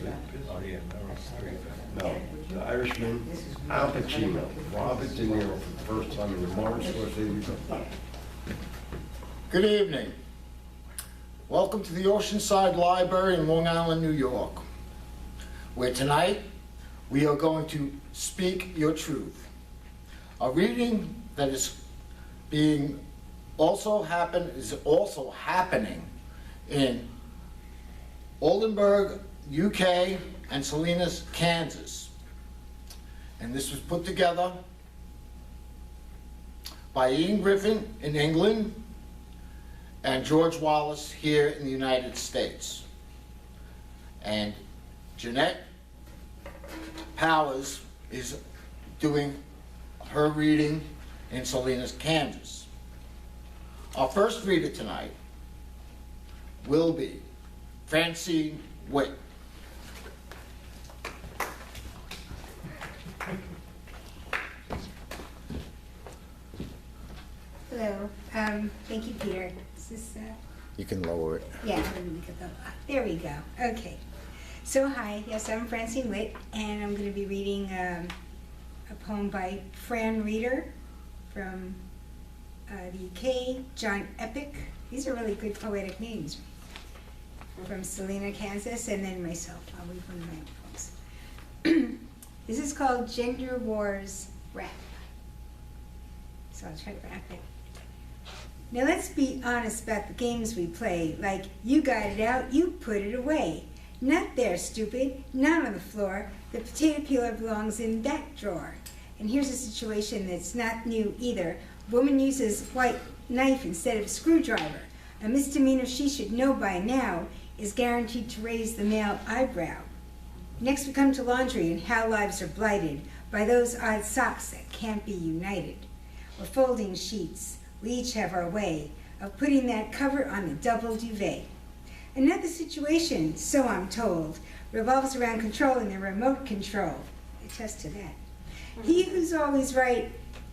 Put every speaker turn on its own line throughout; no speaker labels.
Oh, yeah, no, the Irishman, Al Pacino, Robert De Niro for the first time in the Martin Scorsese film.
Good evening. Welcome to the Oceanside Library in Long Island, New York, where tonight we are going to speak your truth. A reading that is also happening in Aldeburgh UK and Salinas, Kansas. And this was put together by Ian Griffin in England and George Wallace here in the United States. And Jeanette Powers is doing her reading in Salinas, Kansas. Our first reader tonight will be Francine Witt.
Hello. Thank you, Peter. Is this,
You can lower it.
yeah, let me get the, there we go. Okay. So, hi. Yes, I'm Francine Witt, and I'm going to be reading a poem by Fran Reeder from the UK, John Epic. These are really good poetic names. From Salina, Kansas, and then myself. I'll read one of my poems. This is called Gender Wars Rap. So I'll try to rap it. Now let's be honest about the games we play, like you got it out, you put it away. Not there, stupid, not on the floor. The potato peeler belongs in that drawer. And here's a situation that's not new either. A woman uses white knife instead of a screwdriver. A misdemeanor she should know by now is guaranteed to raise the male eyebrow. Next we come to laundry and how lives are blighted by those odd socks that can't be united. Or folding sheets, we each have our way of putting that cover on the double duvet. Another situation, so I'm told, revolves around controlling the remote control. I attest to that. He who's always right,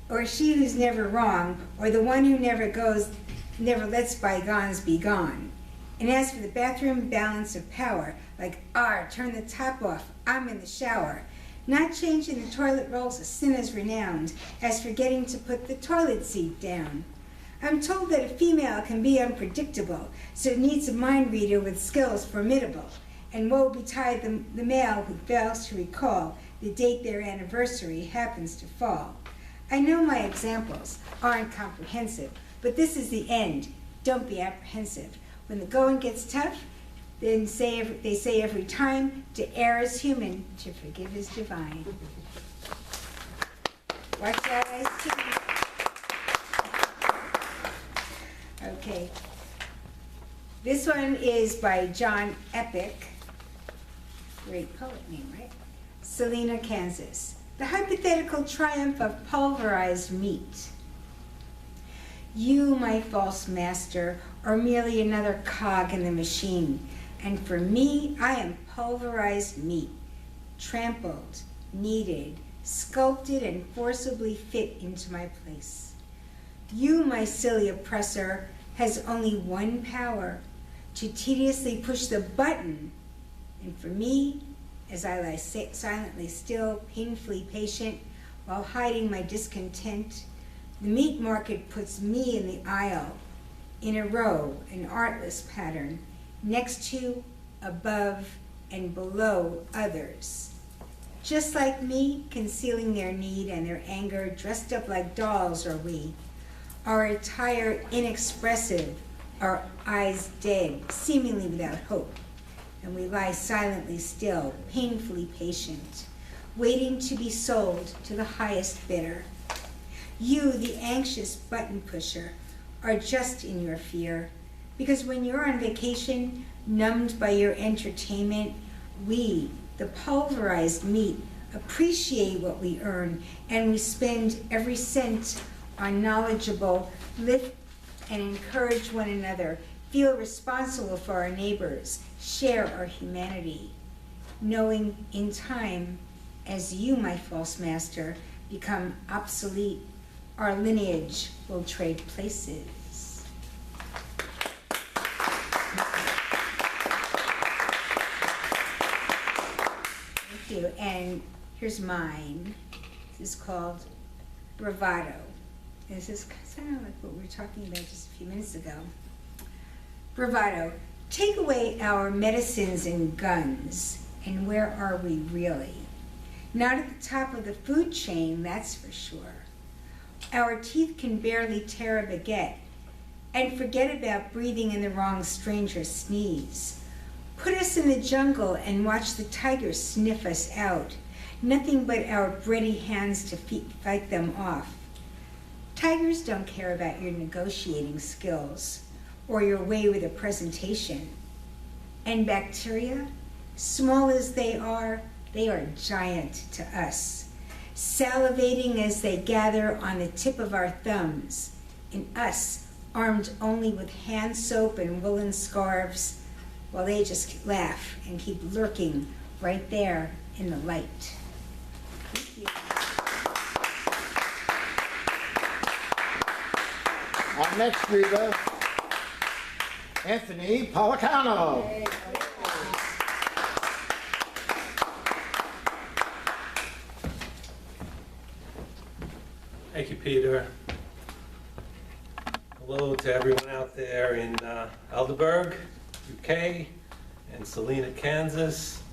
or she who's never wrong, or the one who never lets bygones be gone. And as for the bathroom balance of power, like turn the tap off, I'm in the shower. Not changing the toilet rolls a sin as renowned as forgetting to put the toilet seat down. I'm told that a female can be unpredictable, so it needs a mind reader with skills formidable. And woe betide the male who fails to recall the date their anniversary happens to fall. I know my examples aren't comprehensive, but this is the end. Don't be apprehensive. When the going gets tough, then they say every time, to err is human, to forgive is divine. Watch out, Ice-T. Okay. This one is by John Epic. Great poet name, right? Salina, Kansas. The hypothetical triumph of pulverized meat. You, my false master, are merely another cog in the machine. And for me, I am pulverized meat, trampled, kneaded, sculpted, and forcibly fit into my place. You, my silly oppressor, has only one power, to tediously push the button. And for me, as I lie silently still, painfully patient, while hiding my discontent, the meat market puts me in the aisle, in a row, an artless pattern, next to, above, and below others. Just like me, concealing their need and their anger, dressed up like dolls are we. Our attire inexpressive, our eyes dead, seemingly without hope. And we lie silently still, painfully patient, waiting to be sold to the highest bidder. You, the anxious button pusher, are just in your fear, because when you're on vacation, numbed by your entertainment, we, the pulverized meat, appreciate what we earn, and we spend every cent on knowledgeable, lift and encourage one another, feel responsible for our neighbors, share our humanity, knowing in time, as you, my false master, become obsolete, our lineage will trade places. you. And here's mine. This is called Bravado. This is kind of like what we were talking about just a few minutes ago. Bravado. Take away our medicines and guns, and where are we really? Not at the top of the food chain, that's for sure. Our teeth can barely tear a baguette, and forget about breathing in the wrong stranger's sneeze. Put us in the jungle and watch the tigers sniff us out. Nothing but our bready hands to fight them off. Tigers don't care about your negotiating skills or your way with a presentation. And bacteria, small as they are giant to us, salivating as they gather on the tip of our thumbs, and us armed only with hand soap and woolen scarves, while they just laugh and keep lurking right there in the light. Thank you.
Our next reader, Anthony Policano.
Thank you, Peter. Hello to everyone out there in Aldeburgh, UK, and Salinas, Kansas.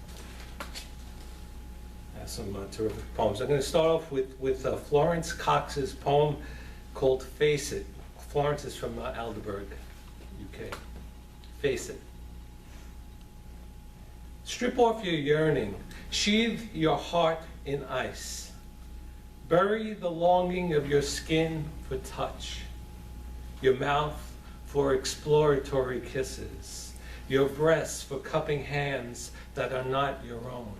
I have some terrific poems. I'm going to start off with Florence Cox's poem called Face It. Florence is from Aldeburgh, UK. Face it. Strip off your yearning, sheathe your heart in ice. Bury the longing of your skin for touch, your mouth for exploratory kisses, your breasts for cupping hands that are not your own.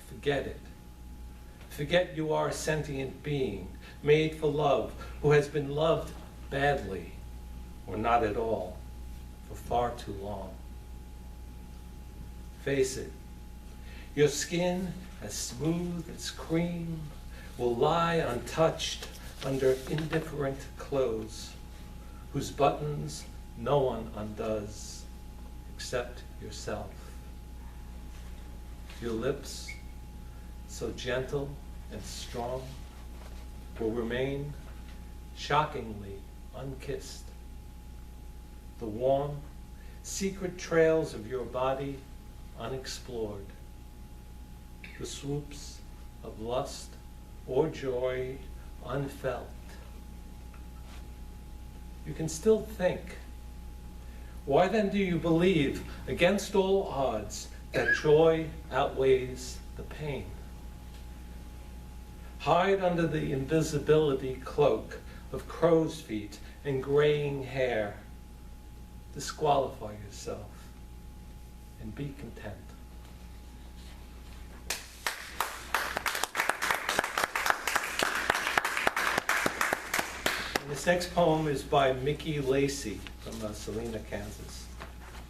Forget it. Forget you are a sentient being, made for love, who has been loved badly, or not at all, for far too long. Face it. Your skin, as smooth as cream, will lie untouched under indifferent clothes, whose buttons no one undoes except yourself. Your lips, so gentle and strong, will remain shockingly unkissed. The warm, secret trails of your body unexplored. The swoops of lust or joy unfelt. You can still think. Why then do you believe, against all odds, that joy outweighs the pain? Hide under the invisibility cloak of crow's feet and graying hair. Disqualify yourself and be content. And this next poem is by Mickey Lacey from Salinas, Kansas.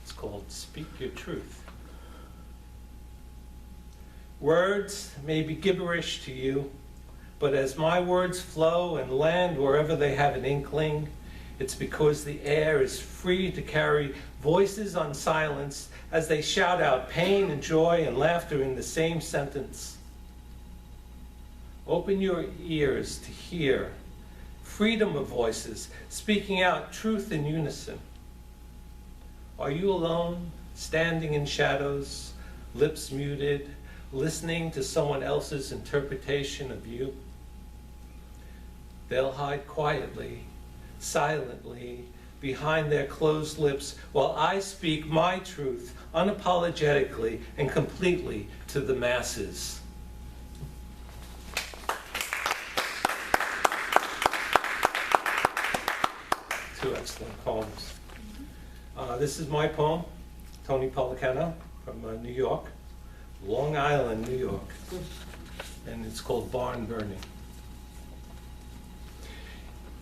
It's called Speak Your Truth. Words may be gibberish to you, but as my words flow and land wherever they have an inkling, it's because the air is free to carry voices unsilenced as they shout out pain and joy and laughter in the same sentence. Open your ears to hear freedom of voices speaking out truth in unison. Are you alone, standing in shadows, lips muted, listening to someone else's interpretation of you? They'll hide quietly, silently, behind their closed lips, while I speak my truth unapologetically and completely to the masses. Two excellent poems. This is my poem, Tony Policano from New York, Long Island, New York, and it's called Barn Burning.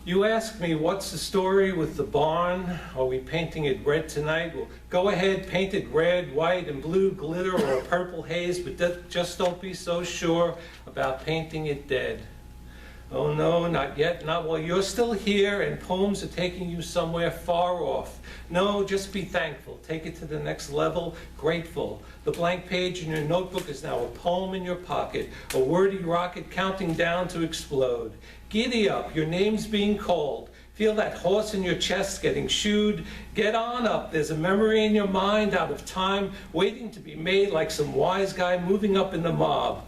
You ask me, what's the story with the barn? Are we painting it red tonight? Well, go ahead, paint it red, white, and blue glitter or a purple haze, but just don't be so sure about painting it dead. Oh no, not yet, not while you're still here and poems are taking you somewhere far off. No, just be thankful. Take it to the next level, grateful. The blank page in your notebook is now a poem in your pocket, a wordy rocket counting down to explode. Giddy up, your name's being called. Feel that horse in your chest getting shooed. Get on up, there's a memory in your mind out of time, waiting to be made like some wise guy moving up in the mob.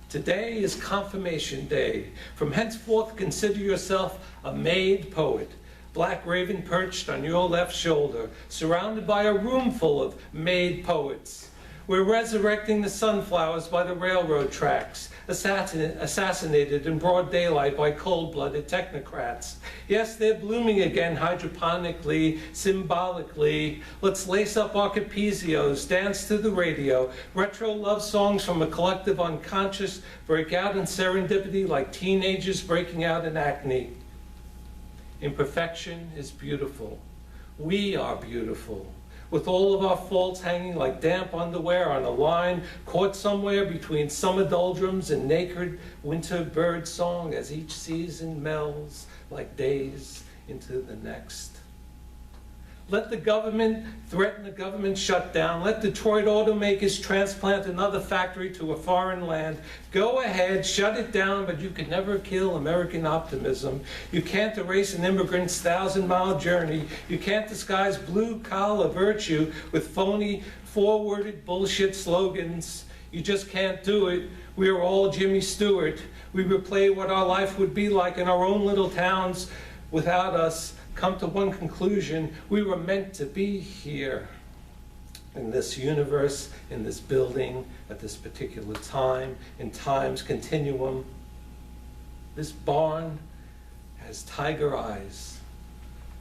Today is confirmation day. From henceforth, consider yourself a made poet. Black raven perched on your left shoulder, surrounded by a room full of made poets. We're resurrecting the sunflowers by the railroad tracks, assassinated in broad daylight by cold-blooded technocrats. Yes, they're blooming again hydroponically, symbolically. Let's lace up our capezios, dance to the radio. Retro love songs from a collective unconscious break out in serendipity like teenagers breaking out in acne. Imperfection is beautiful. We are beautiful. With all of our faults hanging like damp underwear on a line, caught somewhere between summer doldrums and naked winter bird song as each season melds like days into the next. Let the government threaten the government shutdown. Let Detroit automakers transplant another factory to a foreign land. Go ahead, shut it down, but you can never kill American optimism. You can't erase an immigrant's 1,000-mile journey. You can't disguise blue-collar virtue with phony, four-worded bullshit slogans. You just can't do it. We are all Jimmy Stewart. We replay what our life would be like in our own little towns without us. Come to one conclusion: we were meant to be here in this universe, in this building, at this particular time, in time's continuum. This barn has tiger eyes.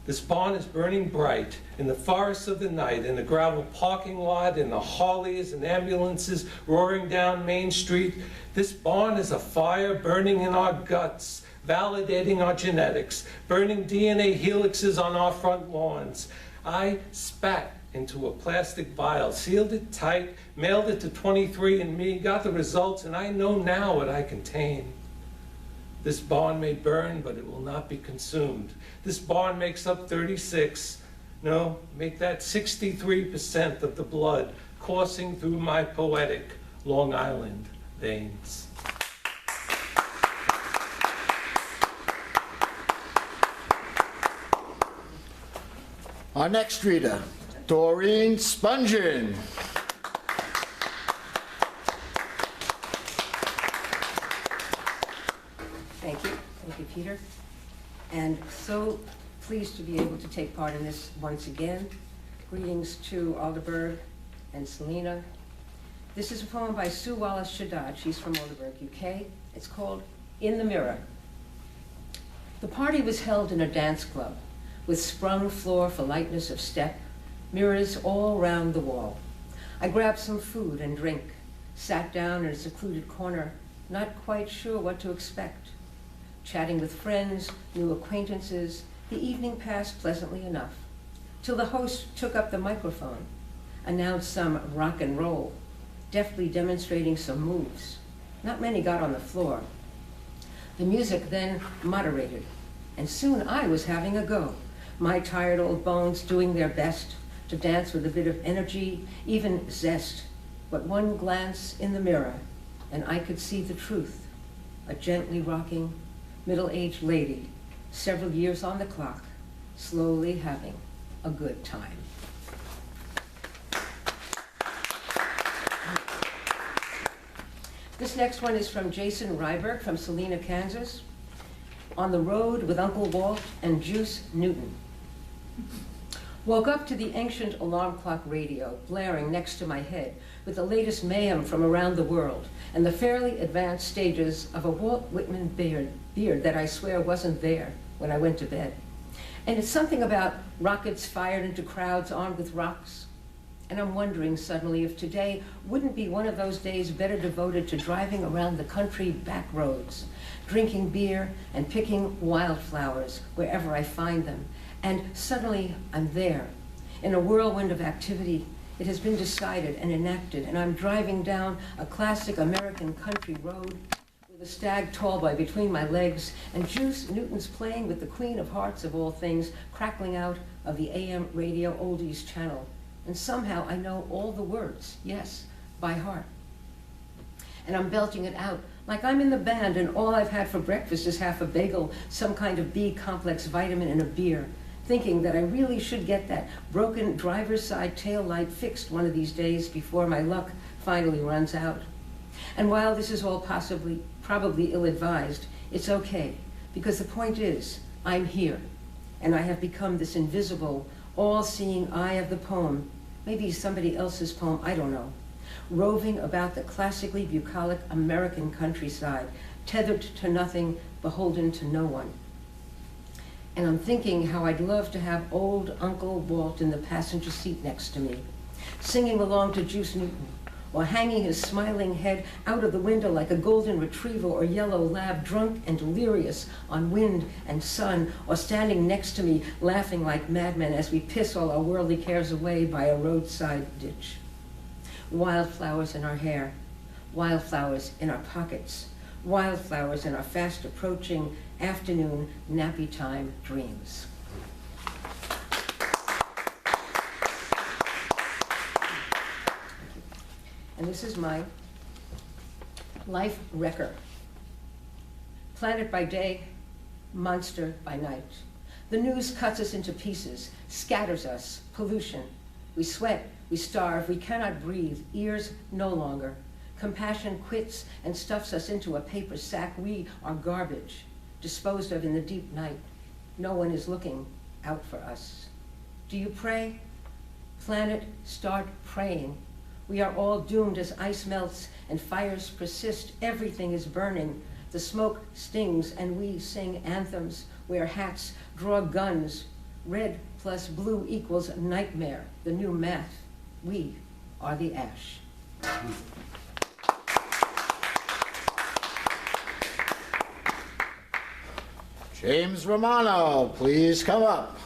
This barn is burning bright in the forests of the night, in the gravel parking lot, in the Harleys and ambulances roaring down Main Street. This barn is a fire burning in our guts, validating our genetics, burning DNA helixes on our front lawns. I spat into a plastic vial, sealed it tight, mailed it to 23andMe, got the results, and I know now what I contain. This barn may burn, but it will not be consumed. This barn makes up 36, no, make that 63% of the blood coursing through my poetic Long Island veins.
Our next reader, Doreen Spungen.
Thank you, Peter. And so pleased to be able to take part in this once again. Greetings to Aldeburgh and Salina. This is a poem by Sue Wallace-Shaddad. She's from Aldeburgh, UK. It's called In the Mirror. The party was held in a dance club, with sprung floor for lightness of step, mirrors all round the wall. I grabbed some food and drink, sat down in a secluded corner, not quite sure what to expect. Chatting with friends, new acquaintances, the evening passed pleasantly enough, till the host took up the microphone, announced some rock and roll, deftly demonstrating some moves. Not many got on the floor. The music then moderated, and soon I was having a go. My tired old bones doing their best to dance with a bit of energy, even zest. But one glance in the mirror, and I could see the truth. A gently rocking, middle-aged lady, several years on the clock, slowly having a good time. This next one is from Jason Ryberg from Salina, Kansas. On the road with Uncle Walt and Juice Newton. Woke up to the ancient alarm clock radio blaring next to my head with the latest mayhem from around the world and the fairly advanced stages of a Walt Whitman beard that I swear wasn't there when I went to bed. And it's something about rockets fired into crowds armed with rocks. And I'm wondering suddenly if today wouldn't be one of those days better devoted to driving around the country back roads, drinking beer and picking wildflowers wherever I find them. And suddenly I'm there. In a whirlwind of activity, it has been decided and enacted, and I'm driving down a classic American country road with The stag tall boy between my legs, and Juice Newton's playing with the queen of hearts of all things, crackling out of the AM radio oldies channel. And somehow I know all the words, yes, by heart. And I'm belching it out like I'm in the band and all I've had for breakfast is half a bagel, some kind of B-complex vitamin and a beer, thinking that I really should get that broken driver's side tail light fixed one of these days before my luck finally runs out. And while this is all probably ill-advised, it's okay, because the point is, I'm here, and I have become this invisible, all-seeing eye of the poem, maybe somebody else's poem, I don't know, roving about the classically bucolic American countryside, tethered to nothing, beholden to no one. And I'm thinking how I'd love to have old Uncle Walt in the passenger seat next to me, singing along to Juice Newton, or hanging his smiling head out of the window like a golden retriever or yellow lab, drunk and delirious on wind and sun, or standing next to me laughing like madmen as we piss all our worldly cares away by a roadside ditch. Wildflowers in our hair, wildflowers in our pockets, wildflowers in our fast approaching afternoon nappy time dreams. And this is my life wrecker. Planet by day, monster by night. The news cuts us into pieces, scatters us, pollution. We sweat, we starve, we cannot breathe, ears no longer. Compassion quits and stuffs us into a paper sack. We are garbage, disposed of in the deep night. No one is looking out for us. Do you pray? Planet, start praying. We are all doomed as ice melts and fires persist. Everything is burning. The smoke stings and we sing anthems, wear hats, draw guns. Red plus blue equals nightmare, the new math. We are the ash.
James Romano, please come up.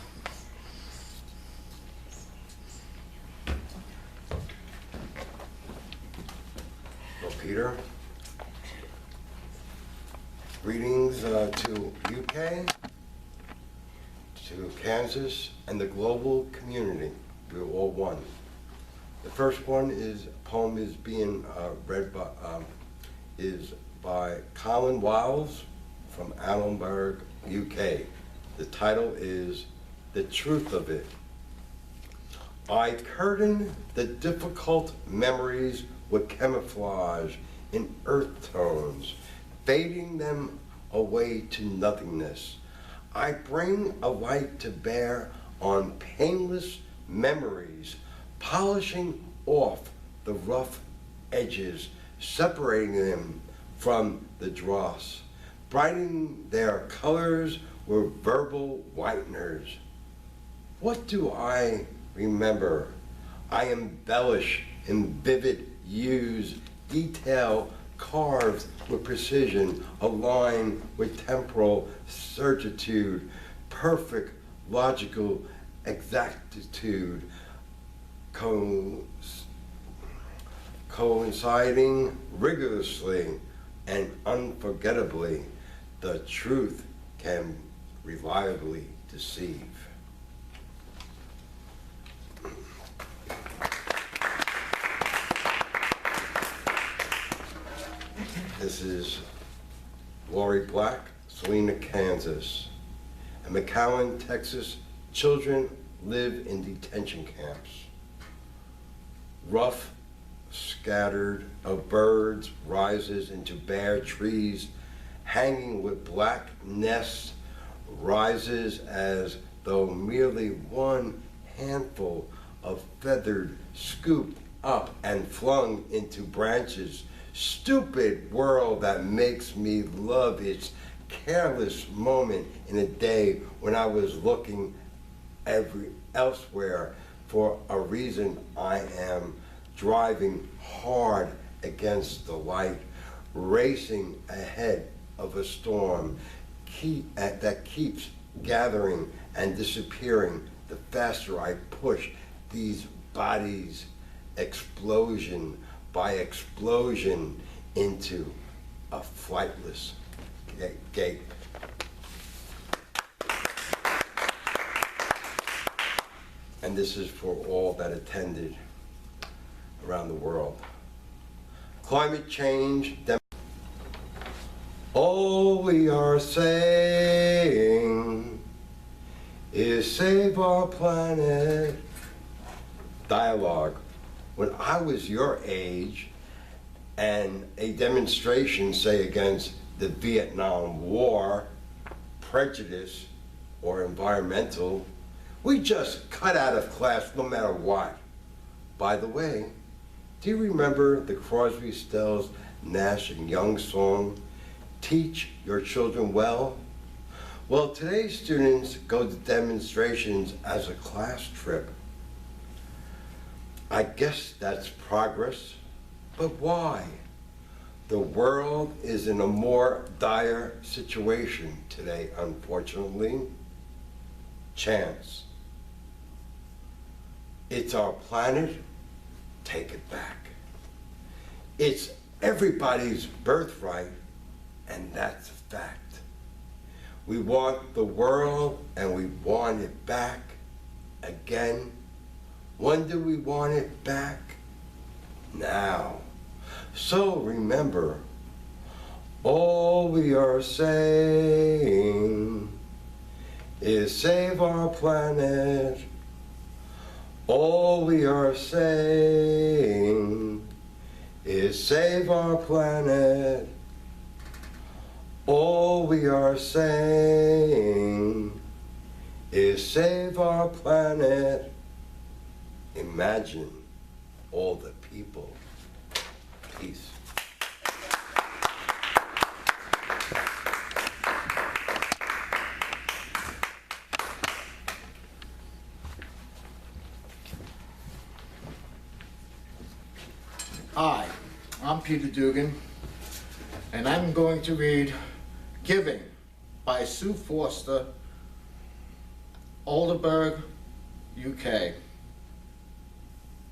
Well, Peter, greetings to UK, to Kansas, and the global community. We're all one. The first one is, poem is being read by, is by Colin Wiles from Aldeburgh, UK. The title is The Truth of It. I curtain the difficult memories with camouflage in earth tones, fading them away to nothingness. I bring a light to bear on painless memories, polishing off the rough edges, separating them from the dross, brightening their colors with verbal whiteners. What do I remember? I embellish in vivid hues, detail carved with precision, aligned with temporal certitude, perfect logical exactitude, coinciding rigorously and unforgettably. The truth can reliably deceive. This is Lori Black, Salinas, Kansas. In McAllen, Texas, children live in detention camps. Rough, scattered of birds rises into bare trees, hanging with black nests, rises as though merely one handful of feathered scooped up and flung into branches. Stupid world that makes me love its careless moment in a day when I was looking elsewhere for a reason. I am driving hard against the light, racing ahead of a storm that keeps gathering and disappearing. The faster I push these bodies, explosion by explosion, into a flightless gate. And this is for all that attended around the world. Climate change. All we are saying is save our planet. Dialogue. When I was your age and a demonstration, say, against the Vietnam War, prejudice, or environmental, we just cut out of class no matter what. By the way, do you remember the Crosby, Stills, Nash and Young song, Teach Your Children Well? Well, today's students go to demonstrations as a class trip. I guess that's progress, but why? The world is in a more dire situation today, unfortunately. Chance. It's our planet, take it back. It's everybody's birthright, and that's a fact. We want the world, and we want it back again. When do we want it back? Now. So remember, all we are saying is save our planet. All we are saying is save our planet. All we are saying is save our planet. Imagine all the people. Peace.
Hi, I'm Peter Dugan, and I'm going to read Giving by Sue Forster, Aldeburgh, UK.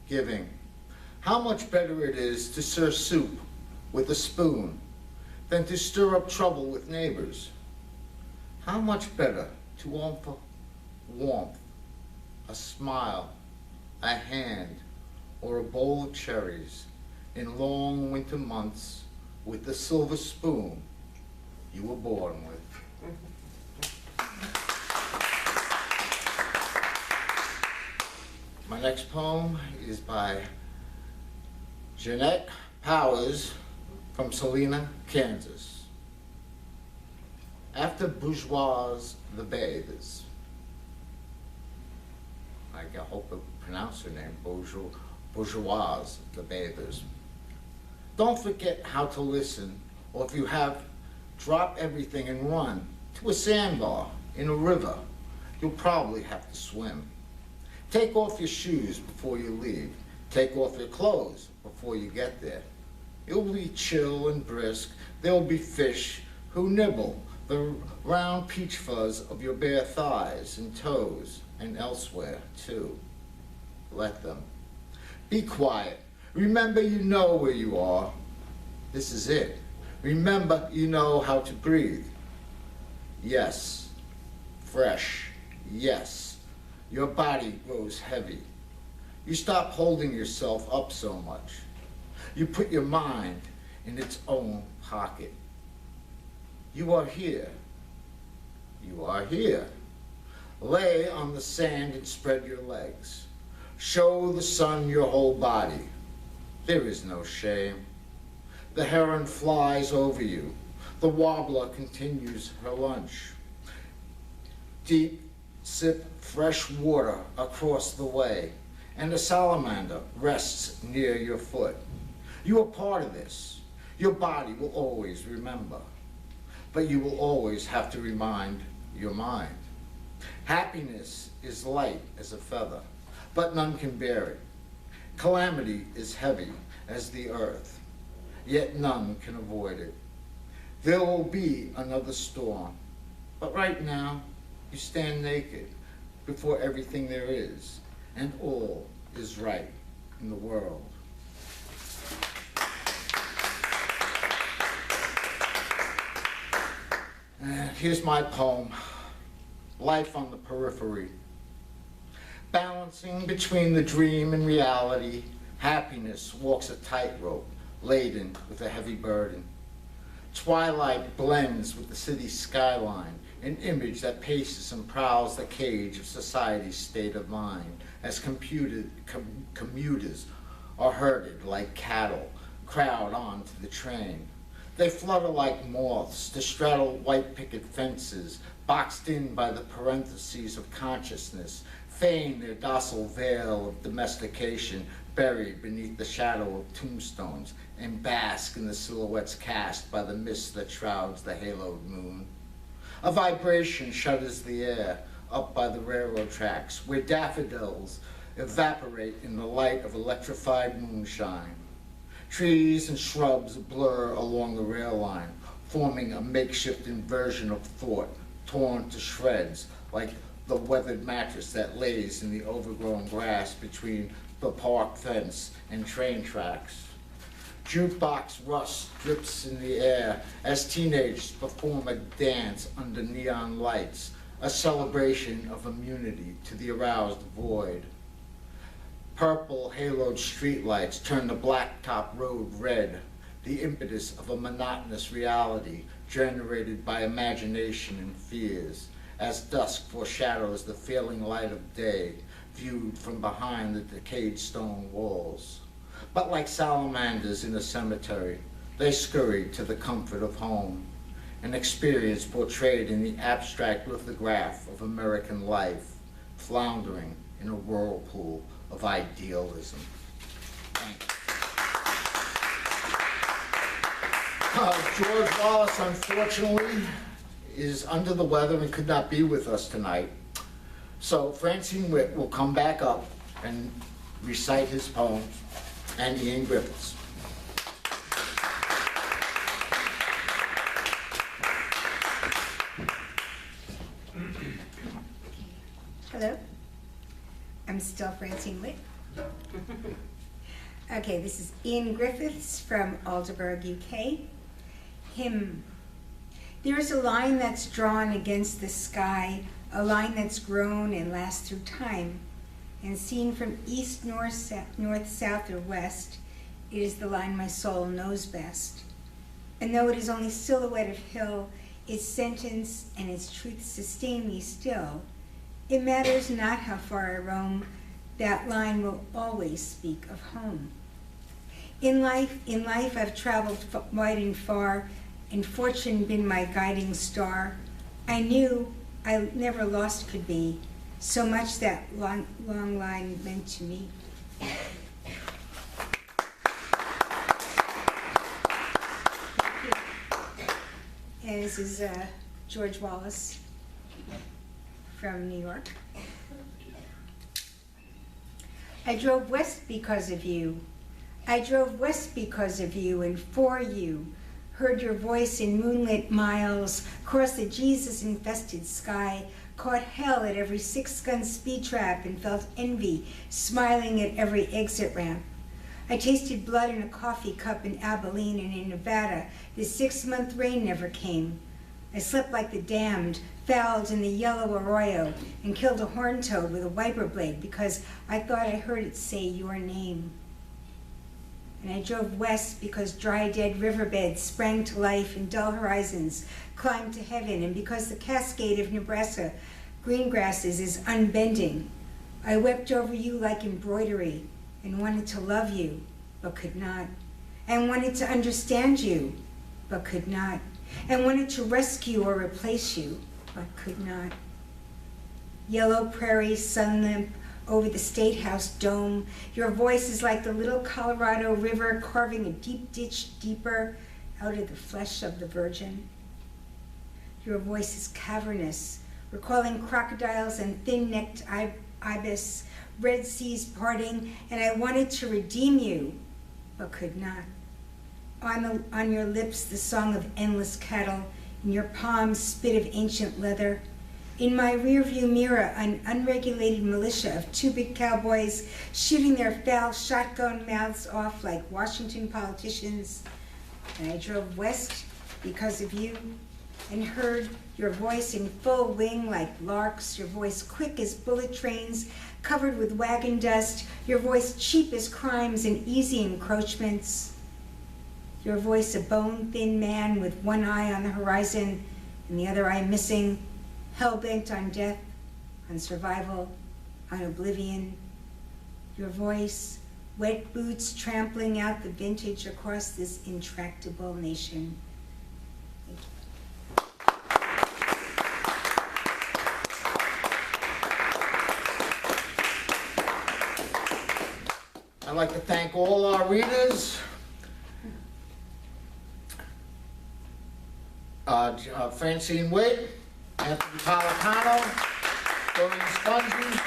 Giving. How much better it is to serve soup with a spoon than to stir up trouble with neighbors. How much better to offer warmth, a smile, a hand, or a bowl of cherries in long winter months with the silver spoon you were born with. My next poem is by Jeanette Powers from Salinas, Kansas. After bourgeois the bathers. I hope I pronounce her name, bourgeois the bathers. Don't forget how to listen, or if you have, drop everything and run to a sandbar in a river. You'll probably have to swim. Take off your shoes before you leave. Take off your clothes before you get there. It'll be chill and brisk. There'll be fish who nibble the round peach fuzz of your bare thighs and toes, and elsewhere too. Let them. Be quiet. Remember you know where you are. This is it. Remember you know how to breathe. Yes. Fresh. Yes. Your body grows heavy. You stop holding yourself up so much. You put your mind in its own pocket. You are here. You are here. Lay on the sand and spread your legs. Show the sun your whole body. There is no shame. The heron flies over you. The wobbler continues her lunch. Deep sip fresh water across the way, and the salamander rests near your foot. You are part of this. Your body will always remember, but you will always have to remind your mind. Happiness is light as a feather, but none can bear it. Calamity is heavy as the earth, yet none can avoid it. There will be another storm, but right now you stand naked before everything there is, and all is right in the world. here's my poem, Life on the Periphery. Balancing between the dream and reality, happiness walks a tightrope laden with a heavy burden. Twilight blends with the city's skyline, an image that paces and prowls the cage of society's state of mind as commuters are herded like cattle, crowd onto the train. They flutter like moths to straddle white picket fences, boxed in by the parentheses of consciousness, feign their docile veil of domestication buried beneath the shadow of tombstones, and bask in the silhouettes cast by the mist that shrouds the haloed moon. A vibration shudders the air up by the railroad tracks, where daffodils evaporate in the light of electrified moonshine. Trees and shrubs blur along the rail line, forming a makeshift inversion of thought, torn to shreds like the weathered mattress that lays in the overgrown grass between the park fence and train tracks. Jukebox rust drips in the air as teenagers perform a dance under neon lights, a celebration of immunity to the aroused void. Purple haloed streetlights turn the blacktop road red, the impetus of a monotonous reality generated by imagination and fears, as dusk foreshadows the failing light of day, viewed from behind the decayed stone walls. But like salamanders in a cemetery, they scurry to the comfort of home, an experience portrayed in the abstract lithograph of American life, floundering in a whirlpool of idealism. Thank you. George Wallace, unfortunately, is under the weather and could not be with us tonight. So Francine Witt will come back up and recite his poems, and Ian Griffiths.
Hello, I'm still Francine Witt. Okay, this is Ian Griffiths from Aldeburgh UK. Hymn. There is a line that's drawn against the sky, a line that's grown and lasts through time, and seen from east, north, south, or west, it is the line my soul knows best. And though it is only silhouette of hill, its sentence and its truth sustain me still. It matters not how far I roam, that line will always speak of home. In life I've traveled wide and far, and fortune been my guiding star. I knew I never lost could be, so much that long line meant to me. And this is George Wallace from New York. I drove west because of you. I drove west because of you and for you. Heard your voice in moonlit miles, crossed the Jesus-infested sky, caught hell at every 6-gun speed trap and felt envy smiling at every exit ramp. I tasted blood in a coffee cup in Abilene, and in Nevada, the 6-month rain never came. I slept like the damned, fouled in the yellow arroyo, and killed a horned toad with a wiper blade because I thought I heard it say your name. And I drove west because dry, dead riverbeds sprang to life and dull horizons climbed to heaven, and because the cascade of Nebraska green grasses is unbending. I wept over you like embroidery and wanted to love you, but could not, and wanted to understand you, but could not, and wanted to rescue or replace you, but could not. Yellow prairie sunlimp over the State House dome, your voice is like the little Colorado River carving a deep ditch deeper out of the flesh of the virgin. Your voice is cavernous, recalling crocodiles and thin-necked ibis, red seas parting, and I wanted to redeem you, but could not. On your lips, the song of endless cattle, in your palms, spit of ancient leather. In my rearview mirror, an unregulated militia of 2 big cowboys shooting their foul shotgun mouths off like Washington politicians. And I drove west because of you and heard your voice in full wing like larks, your voice quick as bullet trains, covered with wagon dust, your voice cheap as crimes and easy encroachments, your voice a bone-thin man with one eye on the horizon and the other eye missing, hell-bent on death, on survival, on oblivion, your voice, wet boots trampling out the vintage across this intractable nation. Thank you.
I'd like to thank all our readers. Francine Witt, Anthony Policano, Doreen Spongy,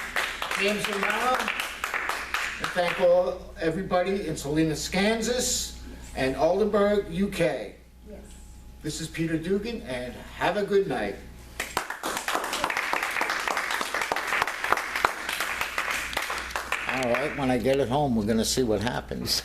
James Romano. And thank everybody in Salinas, Kansas, and Aldeburgh, UK.
Yes.
This is Peter Dugan, and have a good night. All right, when I get it home, we're gonna see what happens.